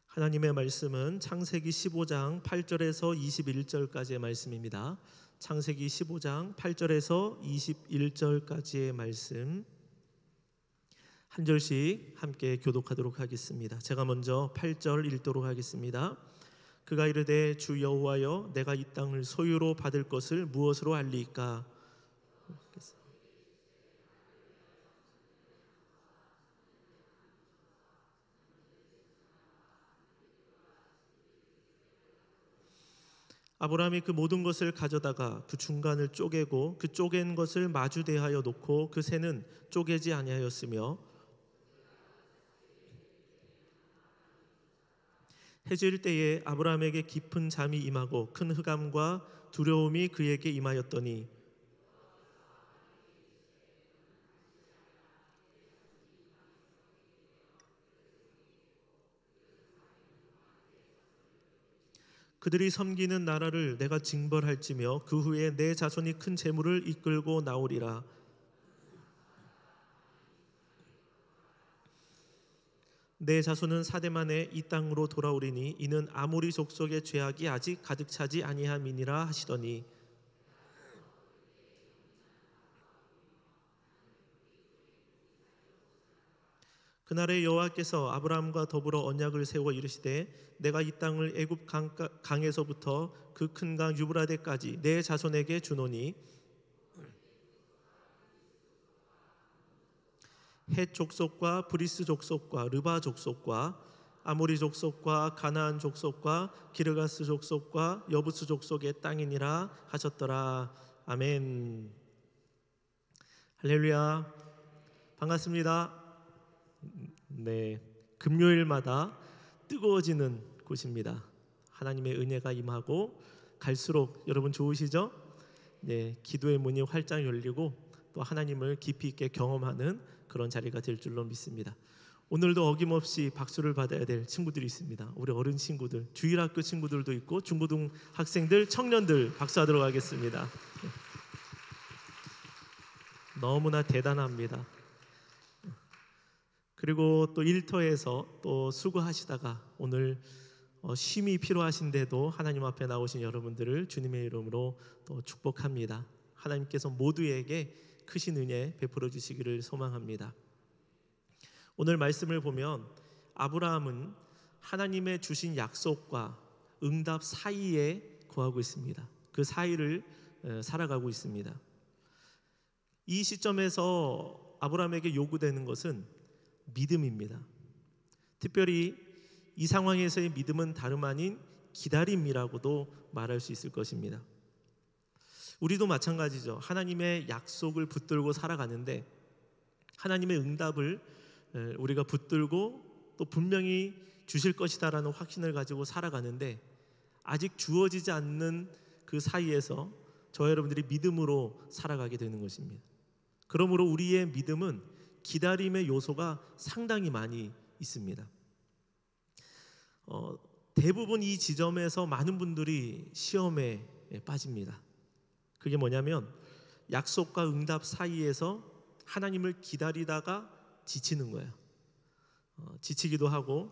하나님의 말씀은 창세기 15장 8절에서 21절까지의 말씀입니다. 창세기 15장 8절에서 21절까지의 말씀 한 절씩 함께 교독하도록 하겠습니다. 제가 먼저 8절 읽도록 하겠습니다. 그가 이르되 주 여호와여 내가 이 땅을 소유로 받을 것을 무엇으로 알리이까? 아브라함이 그 모든 것을 가져다가 그 중간을 쪼개고 그 쪼갠 것을 마주 대하여 놓고 그 새는 쪼개지 아니하였으며 해질 때에 아브라함에게 깊은 잠이 임하고 큰 흑암과 두려움이 그에게 임하였더니 그들이 섬기는 나라를 내가 징벌할지며 그 후에 내 자손이 큰 재물을 이끌고 나오리라. 내 자손은 사대 만에 이 땅으로 돌아오리니 이는 아모리 족속의 죄악이 아직 가득 차지 아니함이니라 하시더니 그날에 여호와께서 아브라함과 더불어 언약을 세워 이르시되 내가 이 땅을 애굽 강에서부터 그 큰 강 유브라데까지 내 자손에게 주노니 헷 족속과 브리스 족속과 르바 족속과 아모리 족속과 가나안 족속과 기르가스 족속과 여부스 족속의 땅이니라 하셨더라. 아멘. 할렐루야. 반갑습니다. 네, 금요일마다 뜨거워지는 곳입니다. 하나님의 은혜가 임하고 갈수록 여러분 좋으시죠? 네, 기도의 문이 활짝 열리고 또 하나님을 깊이 있게 경험하는 그런 자리가 될 줄로 믿습니다. 오늘도 어김없이 박수를 받아야 될 친구들이 있습니다. 우리 어른 친구들, 주일학교 친구들도 있고 중고등 학생들, 청년들 박수하도록 하겠습니다. 너무나 대단합니다. 그리고 또 일터에서 또 수고하시다가 오늘 쉼이 필요하신데도 하나님 앞에 나오신 여러분들을 주님의 이름으로 또 축복합니다. 하나님께서 모두에게 크신 은혜 베풀어 주시기를 소망합니다. 오늘 말씀을 보면 아브라함은 하나님의 주신 약속과 응답 사이에 거하고 있습니다. 그 사이를 살아가고 있습니다. 이 시점에서 아브라함에게 요구되는 것은 믿음입니다. 특별히 이 상황에서의 믿음은 다름 아닌 기다림이라고도 말할 수 있을 것입니다. 우리도 마찬가지죠. 하나님의 약속을 붙들고 살아가는데 하나님의 응답을 우리가 붙들고 또 분명히 주실 것이다라는 확신을 가지고 살아가는데 아직 주어지지 않는 그 사이에서 저와 여러분들이 믿음으로 살아가게 되는 것입니다. 그러므로 우리의 믿음은 기다림의 요소가 상당히 많이 있습니다. 대부분 이 지점에서 많은 분들이 시험에 빠집니다. 그게 뭐냐면 약속과 응답 사이에서 하나님을 기다리다가 지치는 거예요. 지치기도 하고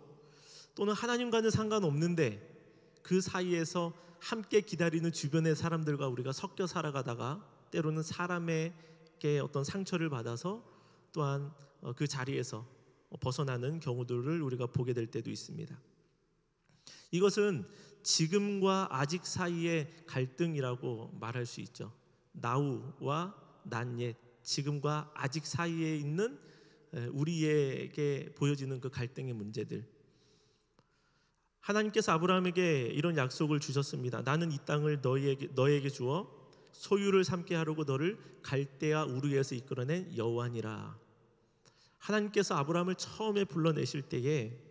또는 하나님과는 상관없는데 그 사이에서 함께 기다리는 주변의 사람들과 우리가 섞여 살아가다가 때로는 사람에게 어떤 상처를 받아서 또한 그 자리에서 벗어나는 경우들을 우리가 보게 될 때도 있습니다. 이것은 지금과 아직 사이의 갈등이라고 말할 수 있죠. 나우와 난옛, 지금과 아직 사이에 있는 우리에게 보여지는 그 갈등의 문제들. 하나님께서 아브라함에게 이런 약속을 주셨습니다. 나는 이 땅을 너에게 주어 소유를 삼게 하려고 너를 갈대아 우르에서 이끌어낸 여호와니라. 하나님께서 아브라함을 처음에 불러내실 때에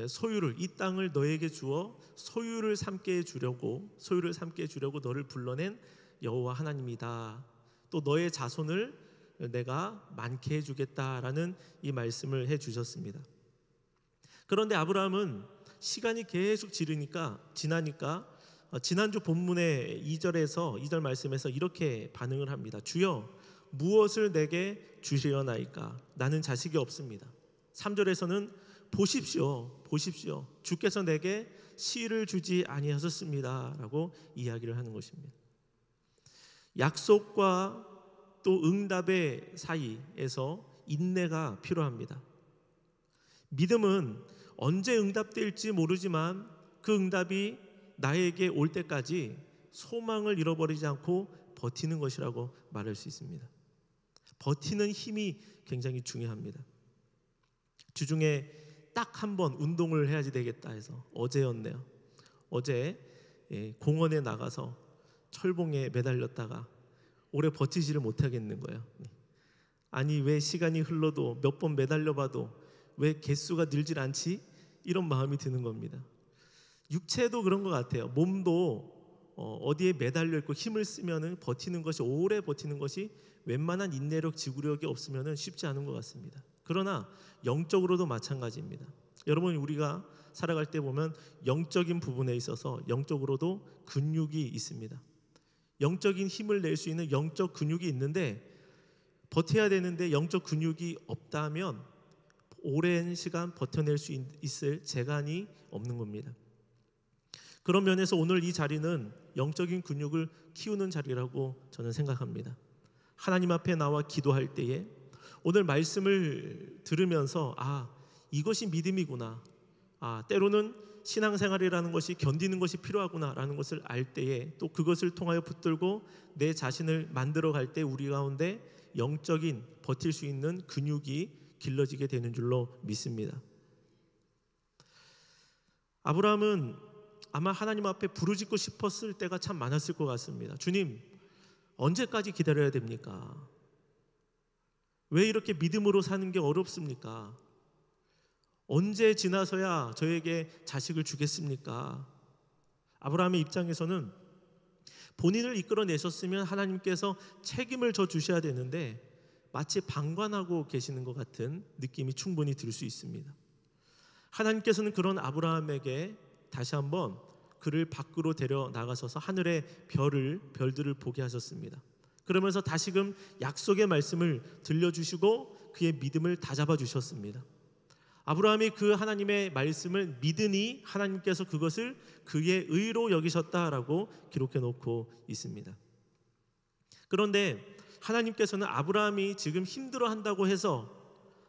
소유를, 이 땅을 너에게 주어 소유를 삼게 해주려고 너를 불러낸 여호와 하나님이다. 또 너의 자손을 내가 많게 해주겠다라는 이 말씀을 해주셨습니다. 그런데 아브라함은 시간이 계속 지나니까 지난주 본문의 2절 말씀에서 이렇게 반응을 합니다. 주여 무엇을 내게 주시려나이까? 나는 자식이 없습니다. 3절에서는 보십시오, 보십시오. 주께서 내게 씨를 주지 아니하셨습니다라고 이야기를 하는 것입니다. 약속과 또 응답의 사이에서 인내가 필요합니다. 믿음은 언제 응답될지 모르지만 그 응답이 나에게 올 때까지 소망을 잃어버리지 않고 버티는 것이라고 말할 수 있습니다. 버티는 힘이 굉장히 중요합니다. 주중에 딱 한 번 운동을 해야지 되겠다 해서 어제였네요. 어제 공원에 나가서 철봉에 매달렸다가 오래 버티지를 못하겠는 거예요. 아니 왜 시간이 흘러도 몇 번 매달려봐도 왜 개수가 늘질 않지? 이런 마음이 드는 겁니다. 육체도 그런 것 같아요. 몸도 어디에 매달려 있고 힘을 쓰면은 버티는 것이, 오래 버티는 것이 웬만한 인내력, 지구력이 없으면은 쉽지 않은 것 같습니다. 그러나 영적으로도 마찬가지입니다. 여러분, 우리가 살아갈 때 보면 영적인 부분에 있어서 영적으로도 근육이 있습니다. 영적인 힘을 낼 수 있는 영적 근육이 있는데 버텨야 되는데 영적 근육이 없다면 오랜 시간 버텨낼 수 있을 재간이 없는 겁니다. 그런 면에서 오늘 이 자리는 영적인 근육을 키우는 자리라고 저는 생각합니다. 하나님 앞에 나와 기도할 때에 오늘 말씀을 들으면서 이것이 믿음이구나, 때로는 신앙생활이라는 것이 견디는 것이 필요하구나라는 것을 알 때에 또 그것을 통하여 붙들고 내 자신을 만들어 갈 때 우리 가운데 영적인 버틸 수 있는 근육이 길러지게 되는 줄로 믿습니다. 아브라함은 아마 하나님 앞에 부르짖고 싶었을 때가 참 많았을 것 같습니다. 주님, 언제까지 기다려야 됩니까? 왜 이렇게 믿음으로 사는 게 어렵습니까? 언제 지나서야 저에게 자식을 주겠습니까? 아브라함의 입장에서는 본인을 이끌어내셨으면 하나님께서 책임을 져 주셔야 되는데 마치 방관하고 계시는 것 같은 느낌이 충분히 들 수 있습니다. 하나님께서는 그런 아브라함에게 다시 한번 그를 밖으로 데려 나가셔서 하늘의 별들을 보게 하셨습니다. 그러면서 다시금 약속의 말씀을 들려주시고 그의 믿음을 다잡아 주셨습니다. 아브라함이 그 하나님의 말씀을 믿으니 하나님께서 그것을 그의 의로 여기셨다라고 기록해 놓고 있습니다. 그런데 하나님께서는 아브라함이 지금 힘들어한다고 해서,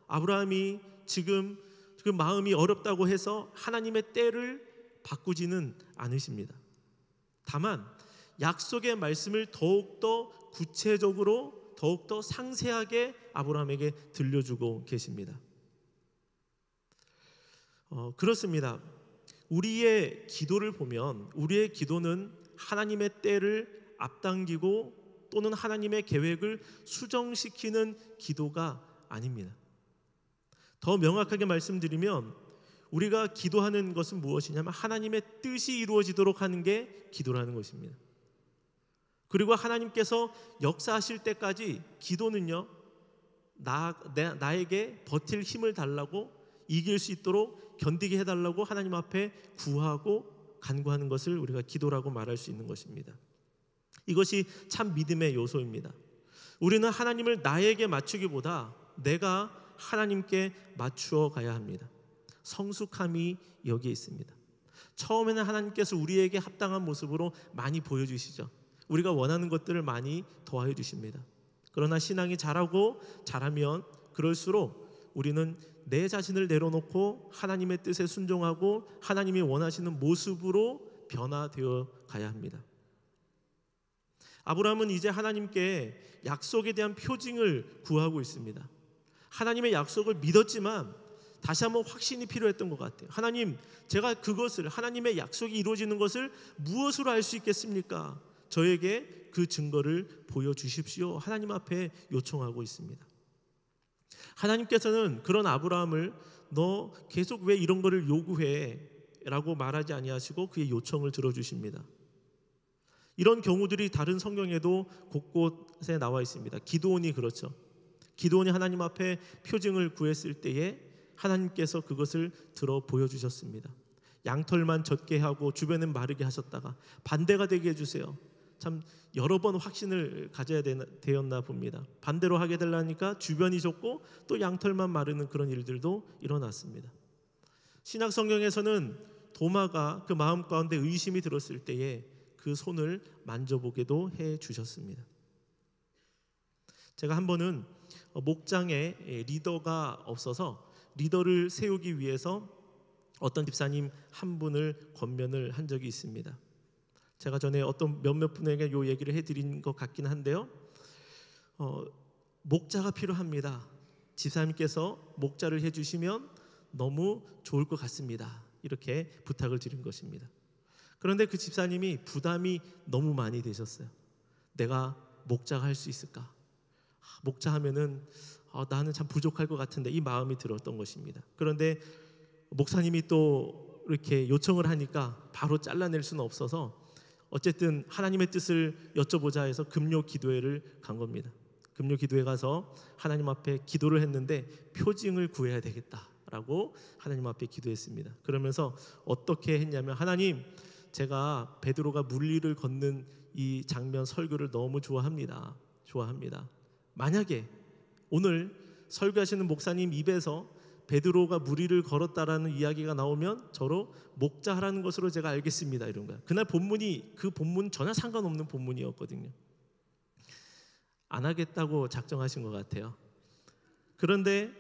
아브라함이 지금 그 마음이 어렵다고 해서 하나님의 때를 바꾸지는 않으십니다. 다만 약속의 말씀을 더욱더 구체적으로 더욱더 상세하게 아브라함에게 들려주고 계십니다. 그렇습니다. 우리의 기도를 보면 우리의 기도는 하나님의 때를 앞당기고 또는 하나님의 계획을 수정시키는 기도가 아닙니다. 더 명확하게 말씀드리면 우리가 기도하는 것은 무엇이냐면 하나님의 뜻이 이루어지도록 하는 게 기도라는 것입니다. 그리고 하나님께서 역사하실 때까지 기도는요, 나에게 버틸 힘을 달라고, 이길 수 있도록 견디게 해달라고 하나님 앞에 구하고 간구하는 것을 우리가 기도라고 말할 수 있는 것입니다. 이것이 참 믿음의 요소입니다. 우리는 하나님을 나에게 맞추기보다 내가 하나님께 맞추어 가야 합니다. 성숙함이 여기에 있습니다. 처음에는 하나님께서 우리에게 합당한 모습으로 많이 보여주시죠. 우리가 원하는 것들을 많이 더하여 주십니다. 그러나 신앙이 자라면 그럴수록 우리는 내 자신을 내려놓고 하나님의 뜻에 순종하고 하나님이 원하시는 모습으로 변화되어 가야 합니다. 아브라함은 이제 하나님께 약속에 대한 표징을 구하고 있습니다. 하나님의 약속을 믿었지만 다시 한번 확신이 필요했던 것 같아요. 하나님, 제가 그것을, 하나님의 약속이 이루어지는 것을 무엇으로 알 수 있겠습니까? 저에게 그 증거를 보여주십시오. 하나님 앞에 요청하고 있습니다. 하나님께서는 그런 아브라함을 너 계속 왜 이런 거를 요구해? 라고 말하지 아니하시고 그의 요청을 들어주십니다. 이런 경우들이 다른 성경에도 곳곳에 나와 있습니다. 기드온이 그렇죠. 기드온이 하나님 앞에 표징을 구했을 때에 하나님께서 그것을 들어 보여주셨습니다. 양털만 젖게 하고 주변은 마르게 하셨다가 반대가 되게 해주세요. 참 여러 번 확신을 가져야 되었나 봅니다. 반대로 하게 되려니까 주변이 좁고 또 양털만 마르는 그런 일들도 일어났습니다. 신약 성경에서는 도마가 그 마음 가운데 의심이 들었을 때에 그 손을 만져보게도 해 주셨습니다. 제가 한 번은 목장에 리더가 없어서 리더를 세우기 위해서 어떤 집사님 한 분을 권면을 한 적이 있습니다. 제가 전에 어떤 몇몇 분에게 이 얘기를 해드린 것 같긴 한데요, 목자가 필요합니다. 집사님께서 목자를 해주시면 너무 좋을 것 같습니다. 이렇게 부탁을 드린 것입니다. 그런데 그 집사님이 부담이 너무 많이 되셨어요. 내가 목자가 할 수 있을까? 목자 하면은 나는 참 부족할 것 같은데, 이 마음이 들었던 것입니다. 그런데 목사님이 또 이렇게 요청을 하니까 바로 잘라낼 수는 없어서 어쨌든 하나님의 뜻을 여쭤보자 해서 금요 기도회를 간 겁니다. 금요 기도회 가서 하나님 앞에 기도를 했는데 표징을 구해야 되겠다라고 하나님 앞에 기도했습니다. 그러면서 어떻게 했냐면, 하나님, 제가 베드로가 물리를 걷는 이 장면 설교를 너무 좋아합니다. 만약에 오늘 설교하시는 목사님 입에서 베드로가 무리를 걸었다라는 이야기가 나오면 저로 목자하라는 것으로 제가 알겠습니다, 이런 거야. 그날 본문이 그 본문 전혀 상관없는 본문이었거든요. 안 하겠다고 작정하신 것 같아요. 그런데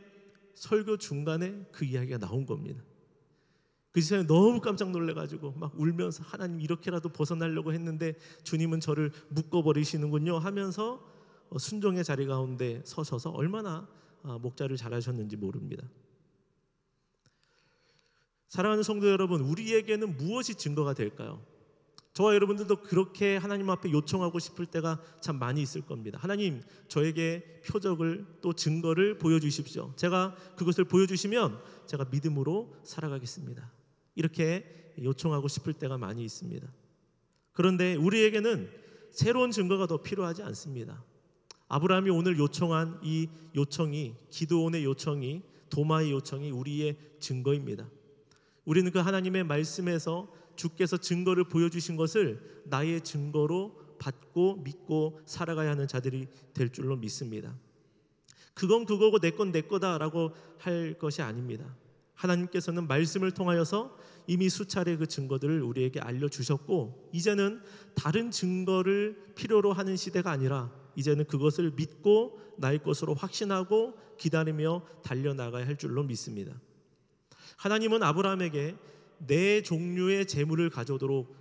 설교 중간에 그 이야기가 나온 겁니다. 그 시간에 너무 깜짝 놀래가지고 막 울면서, 하나님, 이렇게라도 벗어나려고 했는데 주님은 저를 묶어버리시는군요 하면서 순종의 자리 가운데 서셔서 얼마나 목자를 잘하셨는지 모릅니다. 사랑하는 성도 여러분, 우리에게는 무엇이 증거가 될까요? 저와 여러분들도 그렇게 하나님 앞에 요청하고 싶을 때가 참 많이 있을 겁니다. 하나님, 저에게 표적을, 또 증거를 보여주십시오. 제가 그것을 보여주시면 제가 믿음으로 살아가겠습니다. 이렇게 요청하고 싶을 때가 많이 있습니다. 그런데 우리에게는 새로운 증거가 더 필요하지 않습니다. 아브라함이 오늘 요청한 이 요청이, 기드온의 요청이, 도마의 요청이 우리의 증거입니다. 우리는 그 하나님의 말씀에서 주께서 증거를 보여주신 것을 나의 증거로 받고 믿고 살아가야 하는 자들이 될 줄로 믿습니다. 그건 그거고 내 건 내 거다라고 할 것이 아닙니다. 하나님께서는 말씀을 통하여서 이미 수차례 그 증거들을 우리에게 알려주셨고, 이제는 다른 증거를 필요로 하는 시대가 아니라 이제는 그것을 믿고 나의 것으로 확신하고 기다리며 달려나가야 할 줄로 믿습니다. 하나님은 아브라함에게 네 종류의 재물을 가져오도록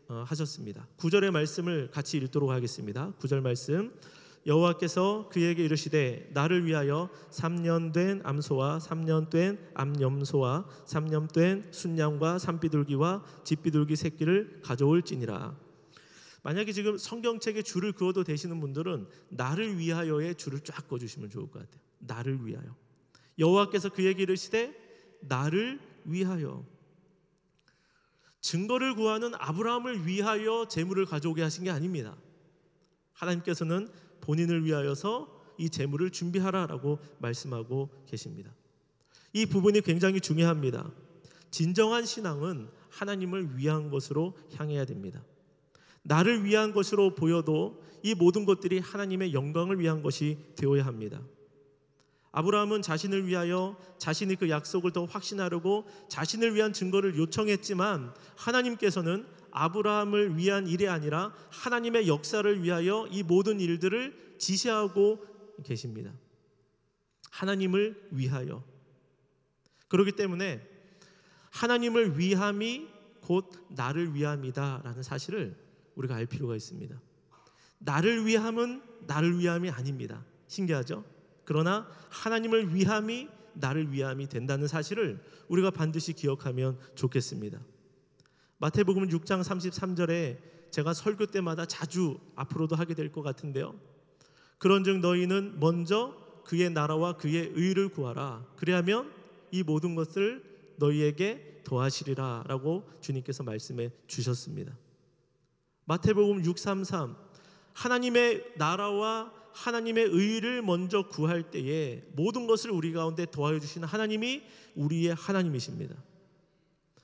하셨습니다. 9절의 말씀을 같이 읽도록 하겠습니다. 9절 말씀, 여호와께서 그에게 이르시되 나를 위하여 3년 된 암소와 3년 된 암염소와 3년 된 순양과 산비둘기와 집비둘기 새끼를 가져올지니라. 만약에 지금 성경책에 줄을 그어도 되시는 분들은 나를 위하여의 줄을 쫙 그어주시면 좋을 것 같아요. 나를 위하여. 여호와께서 그에게 이르시되 나를 위하여. 증거를 구하는 아브라함을 위하여 재물을 가져오게 하신 게 아닙니다. 하나님께서는 본인을 위하여서 이 재물을 준비하라라고 말씀하고 계십니다. 이 부분이 굉장히 중요합니다. 진정한 신앙은 하나님을 위한 것으로 향해야 됩니다. 나를 위한 것으로 보여도 이 모든 것들이 하나님의 영광을 위한 것이 되어야 합니다. 아브라함은 자신을 위하여 자신이 그 약속을 더 확신하려고 자신을 위한 증거를 요청했지만, 하나님께서는 아브라함을 위한 일이 아니라 하나님의 역사를 위하여 이 모든 일들을 지시하고 계십니다. 하나님을 위하여. 그렇기 때문에 하나님을 위함이 곧 나를 위함이다라는 사실을 우리가 알 필요가 있습니다. 나를 위함은 나를 위함이 아닙니다. 신기하죠? 그러나 하나님을 위함이 나를 위함이 된다는 사실을 우리가 반드시 기억하면 좋겠습니다. 마태복음 6장 33절에 제가 설교 때마다 자주 앞으로도 하게 될 것 같은데요, 그런즉 너희는 먼저 그의 나라와 그의 의를 구하라. 그리하면 이 모든 것을 너희에게 더하시리라 라고 주님께서 말씀해 주셨습니다. 마태복음 6:33, 하나님의 나라와 하나님의 의를 먼저 구할 때에 모든 것을 우리 가운데 더하여 주시는 하나님이 우리의 하나님이십니다.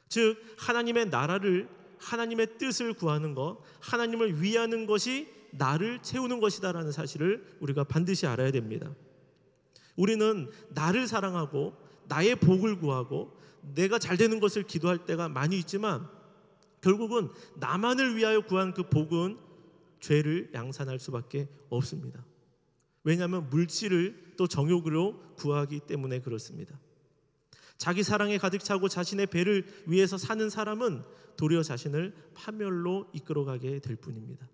즉 하나님의 나라를, 하나님의 뜻을 구하는 것, 하나님을 위하는 것이 나를 채우는 것이다라는 사실을 우리가 반드시 알아야 됩니다. 우리는 나를 사랑하고 나의 복을 구하고 내가 잘 되는 것을 기도할 때가 많이 있지만 결국은 나만을 위하여 구한 그 복은 죄를 양산할 수밖에 없습니다. 왜냐하면 물질을 또 정욕으로 구하기 때문에 그렇습니다. 자기 사랑에 가득 차고 자신의 배를 위해서 사는 사람은 도리어 자신을 파멸로 이끌어가게 될 뿐입니다.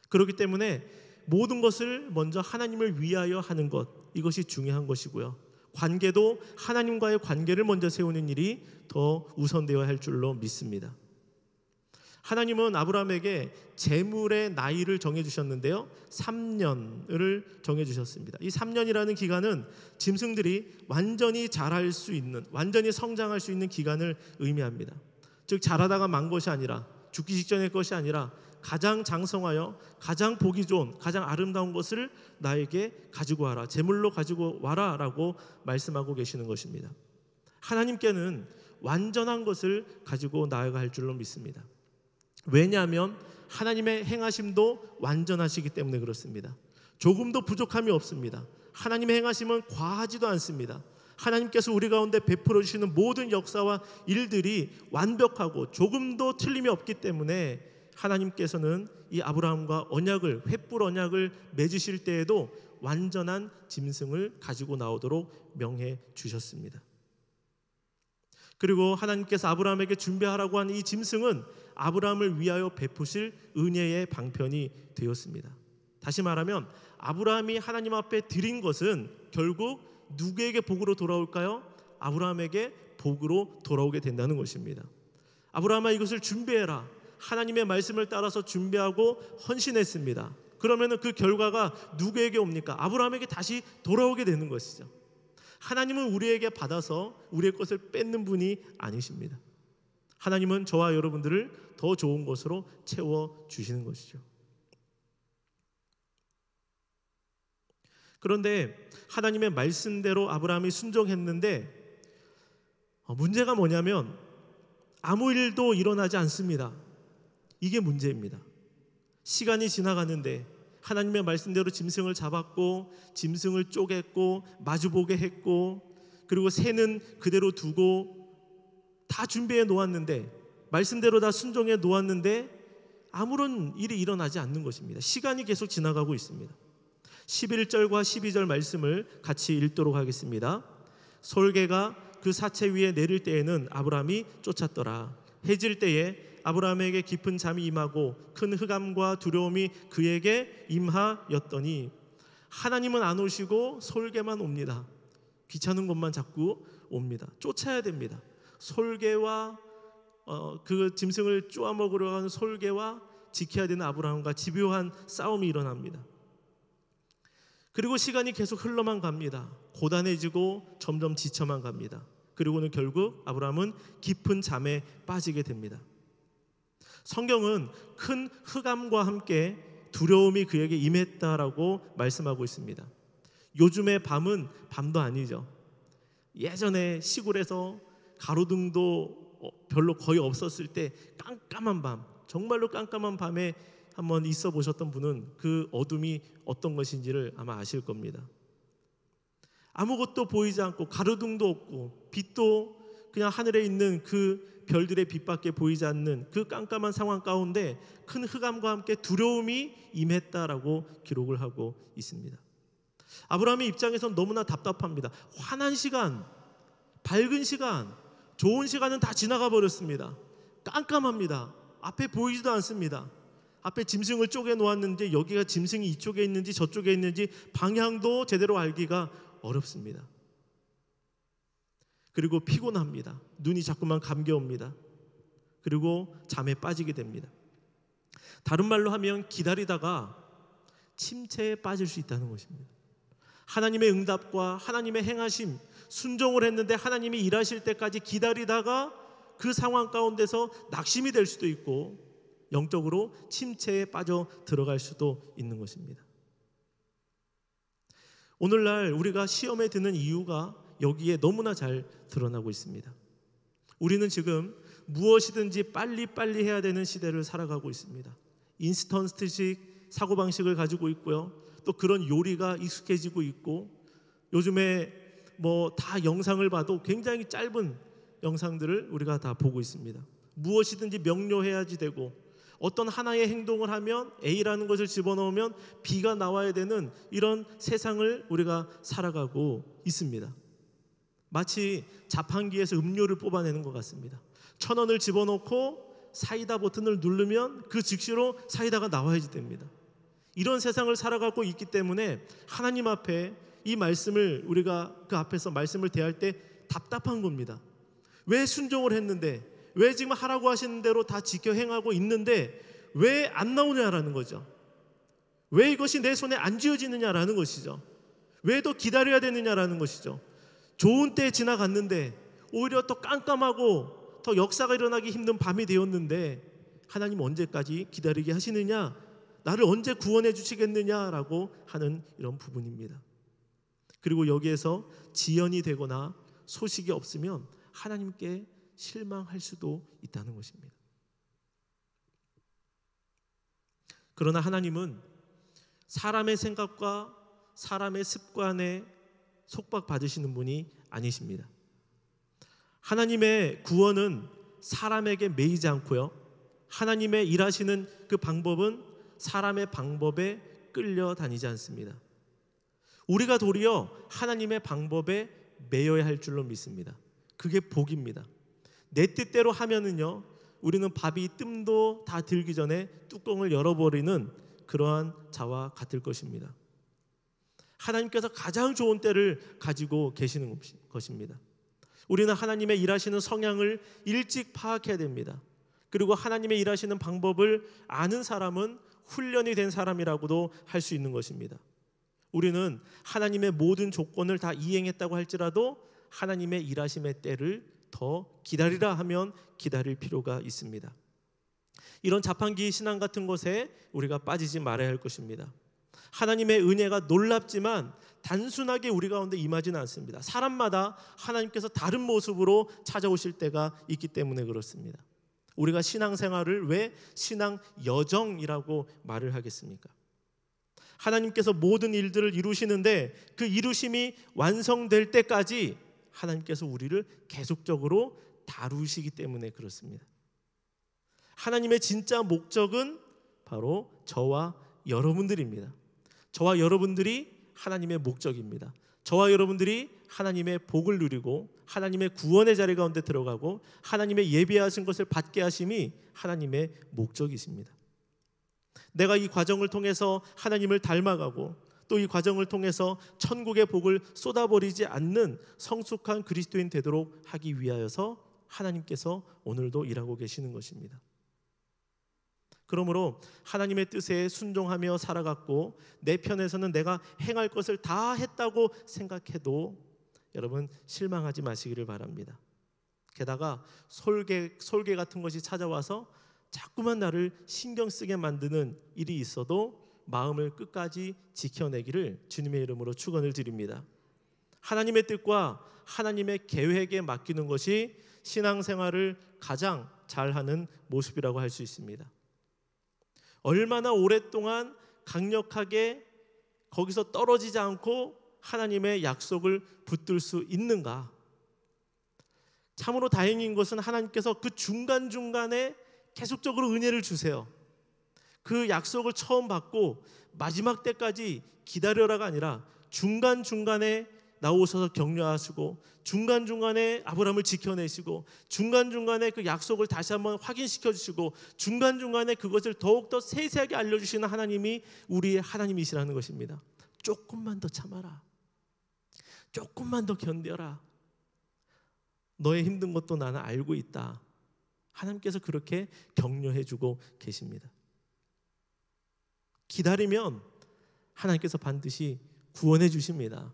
그렇기 때문에 모든 것을 먼저 하나님을 위하여 하는 것, 이것이 중요한 것이고요. 관계도 하나님과의 관계를 먼저 세우는 일이 더 우선되어야 할 줄로 믿습니다. 하나님은 아브라함에게 재물의 나이를 정해주셨는데요, 3년을 정해주셨습니다. 이 3년이라는 기간은 짐승들이 완전히 자랄 수 있는, 완전히 성장할 수 있는 기간을 의미합니다. 즉 자라다가 만 것이 아니라, 죽기 직전의 것이 아니라 가장 장성하여 가장 보기 좋은, 가장 아름다운 것을 나에게 가지고 와라, 제물로 가지고 와라 라고 말씀하고 계시는 것입니다. 하나님께는 완전한 것을 가지고 나아가야 할 줄로 믿습니다. 왜냐하면 하나님의 행하심도 완전하시기 때문에 그렇습니다. 조금도 부족함이 없습니다. 하나님의 행하심은 과하지도 않습니다. 하나님께서 우리 가운데 베풀어 주시는 모든 역사와 일들이 완벽하고 조금도 틀림이 없기 때문에 하나님께서는 이 아브라함과 언약을, 횃불 언약을 맺으실 때에도 완전한 짐승을 가지고 나오도록 명해 주셨습니다. 그리고 하나님께서 아브라함에게 준비하라고 한 이 짐승은 아브라함을 위하여 베푸실 은혜의 방편이 되었습니다. 다시 말하면 아브라함이 하나님 앞에 드린 것은 결국 누구에게 복으로 돌아올까요? 아브라함에게 복으로 돌아오게 된다는 것입니다. 아브라함아, 이것을 준비해라. 하나님의 말씀을 따라서 준비하고 헌신했습니다. 그러면 그 결과가 누구에게 옵니까? 아브라함에게 다시 돌아오게 되는 것이죠. 하나님은 우리에게 받아서 우리의 것을 뺏는 분이 아니십니다. 하나님은 저와 여러분들을 더 좋은 것으로 채워주시는 것이죠. 그런데 하나님의 말씀대로 아브라함이 순종했는데 문제가 뭐냐면 아무 일도 일어나지 않습니다. 이게 문제입니다. 시간이 지나가는데 하나님의 말씀대로 짐승을 잡았고 짐승을 쪼갰고 마주보게 했고 그리고 새는 그대로 두고 다 준비해 놓았는데, 말씀대로 다 순종해 놓았는데 아무런 일이 일어나지 않는 것입니다. 시간이 계속 지나가고 있습니다. 11절과 12절 말씀을 같이 읽도록 하겠습니다. 솔개가 그 사체 위에 내릴 때에는 아브라함이 쫓았더라. 해질 때에 아브라함에게 깊은 잠이 임하고 큰 흑암과 두려움이 그에게 임하였더니, 하나님은 안 오시고 솔개만 옵니다. 귀찮은 것만 자꾸 옵니다. 쫓아야 됩니다. 솔개와 그 짐승을 쪼아먹으려 하는 솔개와 지켜야 되는 아브라함과 집요한 싸움이 일어납니다. 그리고 시간이 계속 흘러만 갑니다. 고단해지고 점점 지쳐만 갑니다. 그리고는 결국 아브라함은 깊은 잠에 빠지게 됩니다. 성경은 큰 흑암과 함께 두려움이 그에게 임했다라고 말씀하고 있습니다. 요즘의 밤은 밤도 아니죠. 예전에 시골에서 가로등도 별로 거의 없었을 때 깜깜한 밤, 정말로 깜깜한 밤에 한번 있어 보셨던 분은 그 어둠이 어떤 것인지를 아마 아실 겁니다. 아무것도 보이지 않고 가로등도 없고 빛도 그냥 하늘에 있는 그 별들의 빛밖에 보이지 않는 그 깜깜한 상황 가운데 큰 흑암과 함께 두려움이 임했다라고 기록을 하고 있습니다. 아브라함의 입장에선 너무나 답답합니다. 환한 시간, 밝은 시간, 좋은 시간은 다 지나가 버렸습니다. 깜깜합니다. 앞에 보이지도 않습니다. 앞에 짐승을 쪼개 놓았는지 여기가 짐승이 이쪽에 있는지 저쪽에 있는지 방향도 제대로 알기가 어렵습니다. 그리고 피곤합니다. 눈이 자꾸만 감겨옵니다. 그리고 잠에 빠지게 됩니다. 다른 말로 하면 기다리다가 침체에 빠질 수 있다는 것입니다. 하나님의 응답과 하나님의 행하심, 순종을 했는데 하나님이 일하실 때까지 기다리다가 그 상황 가운데서 낙심이 될 수도 있고 영적으로 침체에 빠져 들어갈 수도 있는 것입니다. 오늘날 우리가 시험에 드는 이유가 여기에 너무나 잘 드러나고 있습니다. 우리는 지금 무엇이든지 빨리빨리 해야 되는 시대를 살아가고 있습니다. 인스턴트식 사고방식을 가지고 있고요. 또 그런 요리가 익숙해지고 있고, 요즘에 뭐 다 영상을 봐도 굉장히 짧은 영상들을 우리가 다 보고 있습니다. 무엇이든지 명료해야지 되고, 어떤 하나의 행동을 하면 A라는 것을 집어넣으면 B가 나와야 되는 이런 세상을 우리가 살아가고 있습니다. 마치 자판기에서 음료를 뽑아내는 것 같습니다. 1,000원을 집어넣고 사이다 버튼을 누르면 그 즉시로 사이다가 나와야지 됩니다. 이런 세상을 살아가고 있기 때문에 하나님 앞에 이 말씀을 우리가 그 앞에서 말씀을 대할 때 답답한 겁니다. 왜 순종을 했는데, 왜 지금 하라고 하시는 대로 다 지켜 행하고 있는데 왜 안 나오냐라는 거죠. 왜 이것이 내 손에 안 쥐어지느냐라는 것이죠. 왜 더 기다려야 되느냐라는 것이죠. 좋은 때 지나갔는데 오히려 더 깜깜하고 더 역사가 일어나기 힘든 밤이 되었는데 하나님 언제까지 기다리게 하시느냐, 나를 언제 구원해 주시겠느냐라고 하는 이런 부분입니다. 그리고 여기에서 지연이 되거나 소식이 없으면 하나님께 실망할 수도 있다는 것입니다. 그러나 하나님은 사람의 생각과 사람의 습관에 속박받으시는 분이 아니십니다. 하나님의 구원은 사람에게 매이지 않고요, 하나님의 일하시는 그 방법은 사람의 방법에 끌려다니지 않습니다. 우리가 도리어 하나님의 방법에 매여야 할 줄로 믿습니다. 그게 복입니다. 내 뜻대로 하면은요, 우리는 밥이 뜸도 다 들기 전에 뚜껑을 열어버리는 그러한 자와 같을 것입니다. 하나님께서 가장 좋은 때를 가지고 계시는 것입니다. 우리는 하나님의 일하시는 성향을 일찍 파악해야 됩니다. 그리고 하나님의 일하시는 방법을 아는 사람은 훈련이 된 사람이라고도 할 수 있는 것입니다. 우리는 하나님의 모든 조건을 다 이행했다고 할지라도 하나님의 일하심의 때를 더 기다리라 하면 기다릴 필요가 있습니다. 이런 자판기 신앙 같은 것에 우리가 빠지지 말아야 할 것입니다. 하나님의 은혜가 놀랍지만 단순하게 우리 가운데 임하지는 않습니다. 사람마다 하나님께서 다른 모습으로 찾아오실 때가 있기 때문에 그렇습니다. 우리가 신앙생활을 왜 신앙 여정이라고 말을 하겠습니까? 하나님께서 모든 일들을 이루시는데 그 이루심이 완성될 때까지 하나님께서 우리를 계속적으로 다루시기 때문에 그렇습니다. 하나님의 진짜 목적은 바로 저와 여러분들입니다. 저와 여러분들이 하나님의 목적입니다. 저와 여러분들이 하나님의 복을 누리고 하나님의 구원의 자리 가운데 들어가고 하나님의 예비하신 것을 받게 하심이 하나님의 목적이십니다. 내가 이 과정을 통해서 하나님을 닮아가고 또 이 과정을 통해서 천국의 복을 쏟아버리지 않는 성숙한 그리스도인 되도록 하기 위하여서 하나님께서 오늘도 일하고 계시는 것입니다. 그러므로 하나님의 뜻에 순종하며 살아갔고 내 편에서는 내가 행할 것을 다 했다고 생각해도 여러분 실망하지 마시기를 바랍니다. 게다가 솔개 같은 것이 찾아와서 자꾸만 나를 신경 쓰게 만드는 일이 있어도 마음을 끝까지 지켜내기를 주님의 이름으로 축원을 드립니다. 하나님의 뜻과 하나님의 계획에 맡기는 것이 신앙생활을 가장 잘하는 모습이라고 할 수 있습니다. 얼마나 오랫동안 강력하게 거기서 떨어지지 않고 하나님의 약속을 붙들 수 있는가? 참으로 다행인 것은 하나님께서 그 중간중간에 계속적으로 은혜를 주세요. 그 약속을 처음 받고 마지막 때까지 기다려라가 아니라 중간중간에 나오셔서 격려하시고 중간중간에 아브라함을 지켜내시고 중간중간에 그 약속을 다시 한번 확인시켜 주시고 중간중간에 그것을 더욱더 세세하게 알려주시는 하나님이 우리의 하나님이시라는 것입니다. 조금만 더 참아라. 조금만 더 견뎌라. 너의 힘든 것도 나는 알고 있다. 하나님께서 그렇게 격려해주고 계십니다. 기다리면 하나님께서 반드시 구원해 주십니다.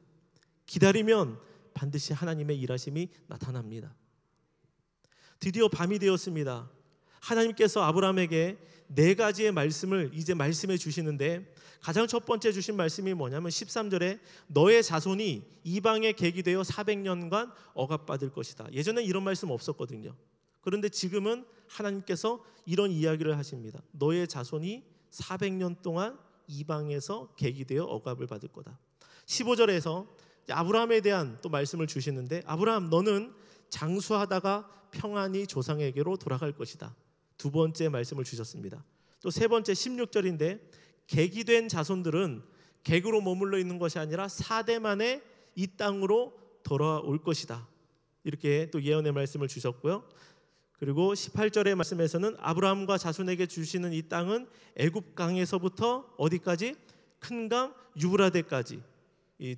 기다리면 반드시 하나님의 일하심이 나타납니다. 드디어 밤이 되었습니다. 하나님께서 아브라함에게 4가지의 말씀을 이제 말씀해 주시는데 가장 첫 번째 주신 말씀이 뭐냐면 13절에 너의 자손이 이방의 객이 되어 400년간 억압받을 것이다. 예전에 이런 말씀 없었거든요. 그런데 지금은 하나님께서 이런 이야기를 하십니다. 너의 자손이 400년 동안 이방에서 객이 되어 억압을 받을 거다. 15절에서 아브라함에 대한 또 말씀을 주시는데, 아브라함 너는 장수하다가 평안히 조상에게로 돌아갈 것이다. 두 번째 말씀을 주셨습니다. 또 세 번째 16절인데, 객이 된 자손들은 객으로 머물러 있는 것이 아니라 4대 만에 이 땅으로 돌아올 것이다. 이렇게 또 예언의 말씀을 주셨고요. 그리고 18절의 말씀에서는 아브라함과 자손에게 주시는 이 땅은 애굽 강에서부터 어디까지? 큰 강 유브라데까지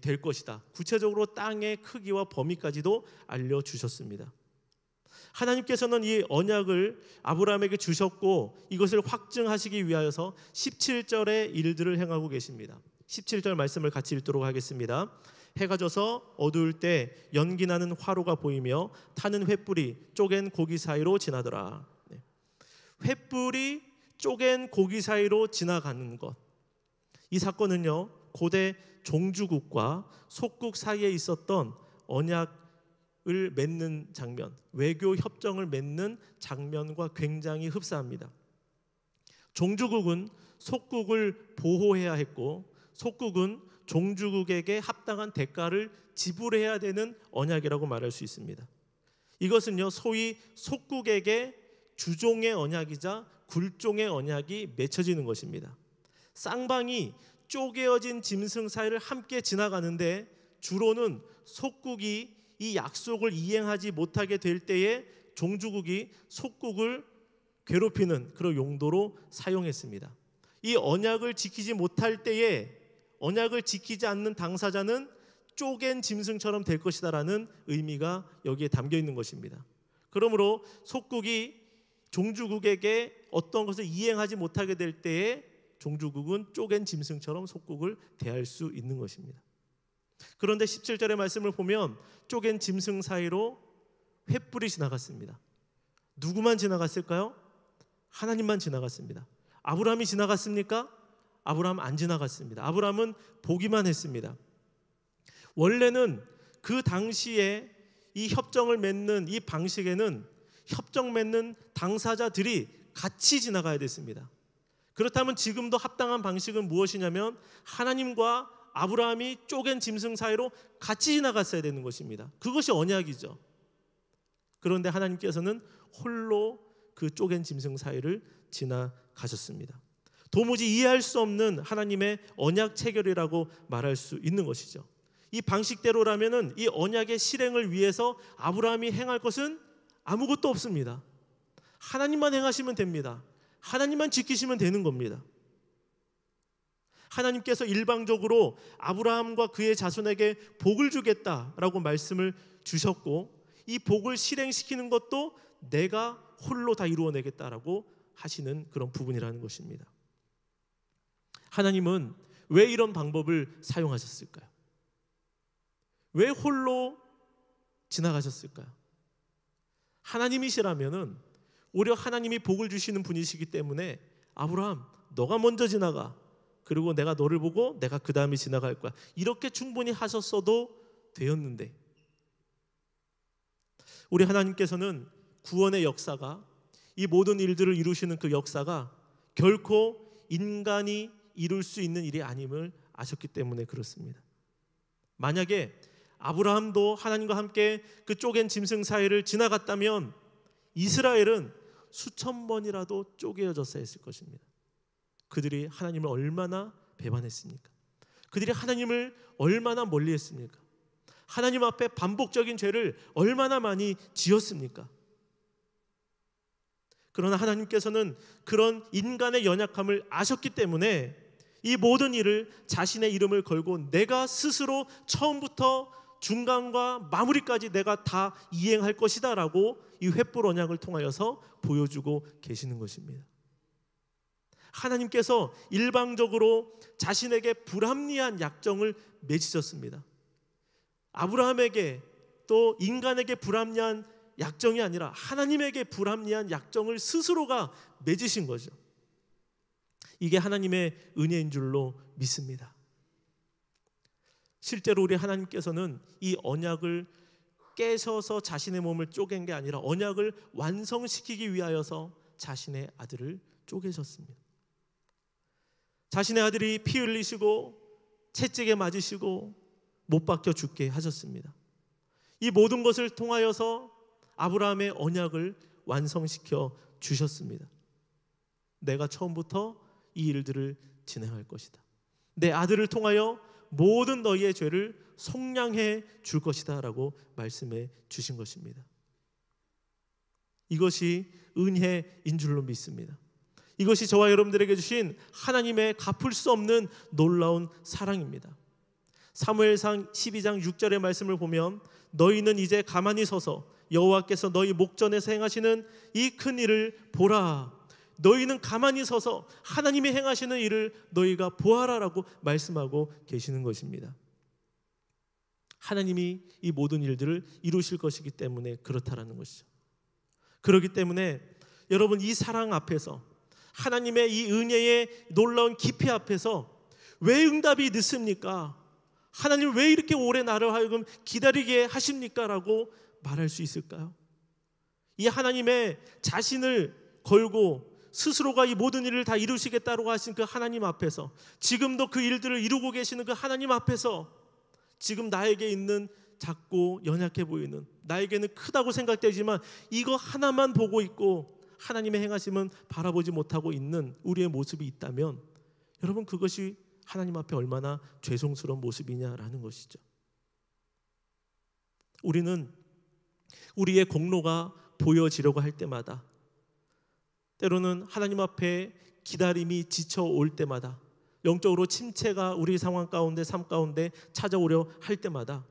될 것이다. 구체적으로 땅의 크기와 범위까지도 알려주셨습니다. 하나님께서는 이 언약을 아브라함에게 주셨고 이것을 확증하시기 위하여서 17절의 일들을 행하고 계십니다. 17절 말씀을 같이 읽도록 하겠습니다. 해가 져서 어두울 때 연기 나는 화로가 보이며 타는 횃불이 쪼갠 고기 사이로 지나더라. 횃불이 쪼갠 고기 사이로 지나가는 것, 이 사건은요 고대 종주국과 속국 사이에 있었던 언약을 맺는 장면, 외교 협정을 맺는 장면과 굉장히 흡사합니다. 종주국은 속국을 보호해야 했고 속국은 종주국에게 합당한 대가를 지불해야 되는 언약이라고 말할 수 있습니다. 이것은요 소위 속국에게 주종의 언약이자 굴종의 언약이 맺혀지는 것입니다. 쌍방이 쪼개어진 짐승 사이를 함께 지나가는데 주로는 속국이 이 약속을 이행하지 못하게 될 때에 종주국이 속국을 괴롭히는 그런 용도로 사용했습니다. 이 언약을 지키지 못할 때에 언약을 지키지 않는 당사자는 쪼갠 짐승처럼 될 것이다라는 의미가 여기에 담겨 있는 것입니다. 그러므로 속국이 종주국에게 어떤 것을 이행하지 못하게 될 때에 종주국은 쪼갠 짐승처럼 속국을 대할 수 있는 것입니다. 그런데 17절의 말씀을 보면 쪼갠 짐승 사이로 횃불이 지나갔습니다. 누구만 지나갔을까요? 하나님만 지나갔습니다. 아브라함이 지나갔습니까? 아브라함 안 지나갔습니다. 아브라함은 보기만 했습니다. 원래는 그 당시에 이 협정을 맺는 이 방식에는 협정 맺는 당사자들이 같이 지나가야 됐습니다. 그렇다면 지금도 합당한 방식은 무엇이냐면 하나님과 아브라함이 쪼갠 짐승 사이로 같이 지나갔어야 되는 것입니다. 그것이 언약이죠. 그런데 하나님께서는 홀로 그 쪼갠 짐승 사이를 지나가셨습니다. 도무지 이해할 수 없는 하나님의 언약 체결이라고 말할 수 있는 것이죠. 이 방식대로라면은 이 언약의 실행을 위해서 아브라함이 행할 것은 아무것도 없습니다. 하나님만 행하시면 됩니다. 하나님만 지키시면 되는 겁니다. 하나님께서 일방적으로 아브라함과 그의 자손에게 복을 주겠다라고 말씀을 주셨고 이 복을 실행시키는 것도 내가 홀로 다 이루어내겠다라고 하시는 그런 부분이라는 것입니다. 하나님은 왜 이런 방법을 사용하셨을까요? 왜 홀로 지나가셨을까요? 하나님이시라면은 오히려 하나님이 복을 주시는 분이시기 때문에 아브라함 너가 먼저 지나가, 그리고 내가 너를 보고 내가 그 다음에 지나갈 거야, 이렇게 충분히 하셨어도 되었는데 우리 하나님께서는 구원의 역사가, 이 모든 일들을 이루시는 그 역사가 결코 인간이 이룰 수 있는 일이 아님을 아셨기 때문에 그렇습니다. 만약에 아브라함도 하나님과 함께 그 쪼갠 짐승 사이를 지나갔다면 이스라엘은 수천 번이라도 쪼개어졌어야 했을 것입니다. 그들이 하나님을 얼마나 배반했습니까? 그들이 하나님을 얼마나 멀리했습니까? 하나님 앞에 반복적인 죄를 얼마나 많이 지었습니까? 그러나 하나님께서는 그런 인간의 연약함을 아셨기 때문에 이 모든 일을 자신의 이름을 걸고 내가 스스로 처음부터 중간과 마무리까지 내가 다 이행할 것이다 라고 이 횃불 언약을 통하여서 보여주고 계시는 것입니다. 하나님께서 일방적으로 자신에게 불합리한 약정을 맺으셨습니다. 아브라함에게 또 인간에게 불합리한 약정이 아니라 하나님에게 불합리한 약정을 스스로가 맺으신 거죠. 이게 하나님의 은혜인 줄로 믿습니다. 실제로 우리 하나님께서는 이 언약을 깨셔서 자신의 몸을 쪼갠 게 아니라 언약을 완성시키기 위하여서 자신의 아들을 쪼개셨습니다. 자신의 아들이 피 흘리시고 채찍에 맞으시고 못 박혀 죽게 하셨습니다. 이 모든 것을 통하여서 아브라함의 언약을 완성시켜 주셨습니다. 내가 처음부터 이 일들을 진행할 것이다. 내 아들을 통하여 모든 너희의 죄를 속량해 줄 것이다 라고 말씀해 주신 것입니다. 이것이 은혜인 줄로 믿습니다. 이것이 저와 여러분들에게 주신 하나님의 갚을 수 없는 놀라운 사랑입니다. 사무엘상 12장 6절의 말씀을 보면 너희는 이제 가만히 서서 여호와께서 너희 목전에서 행하시는 이 큰 일을 보라. 너희는 가만히 서서 하나님이 행하시는 일을 너희가 보아라라고 말씀하고 계시는 것입니다. 하나님이 이 모든 일들을 이루실 것이기 때문에 그렇다라는 것이죠. 그렇기 때문에 여러분, 이 사랑 앞에서, 하나님의 이 은혜의 놀라운 깊이 앞에서 왜 응답이 늦습니까? 하나님 왜 이렇게 오래 나를 하여금 기다리게 하십니까? 라고 말할 수 있을까요? 이 하나님의 자신을 걸고 스스로가 이 모든 일을 다 이루시겠다고 하신 그 하나님 앞에서, 지금도 그 일들을 이루고 계시는 그 하나님 앞에서 지금 나에게 있는 작고 연약해 보이는, 나에게는 크다고 생각되지만 이거 하나만 보고 있고 하나님의 행하심은 바라보지 못하고 있는 우리의 모습이 있다면, 여러분, 그것이 하나님 앞에 얼마나 죄송스러운 모습이냐라는 것이죠. 우리는 우리의 공로가 보여지려고 할 때마다, 때로는 하나님 앞에 기다림이 지쳐올 때마다, 영적으로 침체가 우리 상황 가운데, 삶 가운데 찾아오려 할 때마다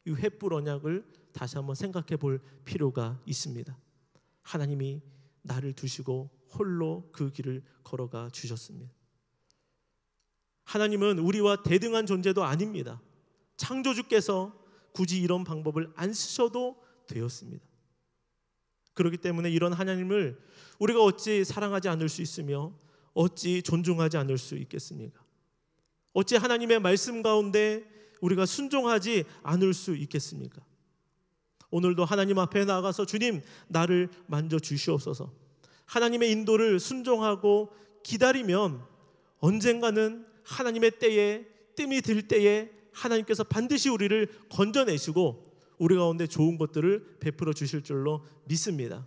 이 횃불 언약을 다시 한번 생각해 볼 필요가 있습니다. 하나님이 나를 두시고 홀로 그 길을 걸어가 주셨습니다. 하나님은 우리와 대등한 존재도 아닙니다. 창조주께서 굳이 이런 방법을 안 쓰셔도 되었습니다. 그렇기 때문에 이런 하나님을 우리가 어찌 사랑하지 않을 수 있으며 어찌 존중하지 않을 수 있겠습니까? 어찌 하나님의 말씀 가운데 우리가 순종하지 않을 수 있겠습니까? 오늘도 하나님 앞에 나가서 주님, 나를 만져 주시옵소서. 하나님의 인도를 순종하고 기다리면 언젠가는 하나님의 때에, 뜸이 들 때에 하나님께서 반드시 우리를 건져내시고 우리 가운데 좋은 것들을 베풀어 주실 줄로 믿습니다.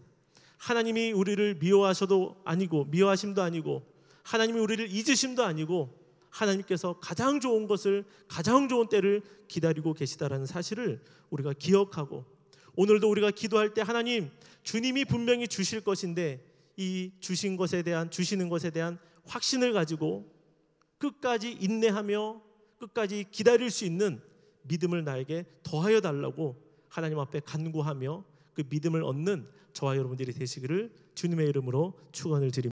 하나님이 우리를 미워하셔도 아니고, 미워하심도 아니고, 하나님이 우리를 잊으심도 아니고, 하나님께서 가장 좋은 것을, 가장 좋은 때를 기다리고 계시다라는 사실을 우리가 기억하고, 오늘도 우리가 기도할 때 하나님, 주님이 분명히 주실 것인데 이 주시는 것에 대한 확신을 가지고 끝까지 인내하며 끝까지 기다릴 수 있는 믿음을 나에게 더하여 달라고 하나님 앞에 간구하며 그 믿음을 얻는 저와 여러분들이 되시기를 주님의 이름으로 축원을 드립니다.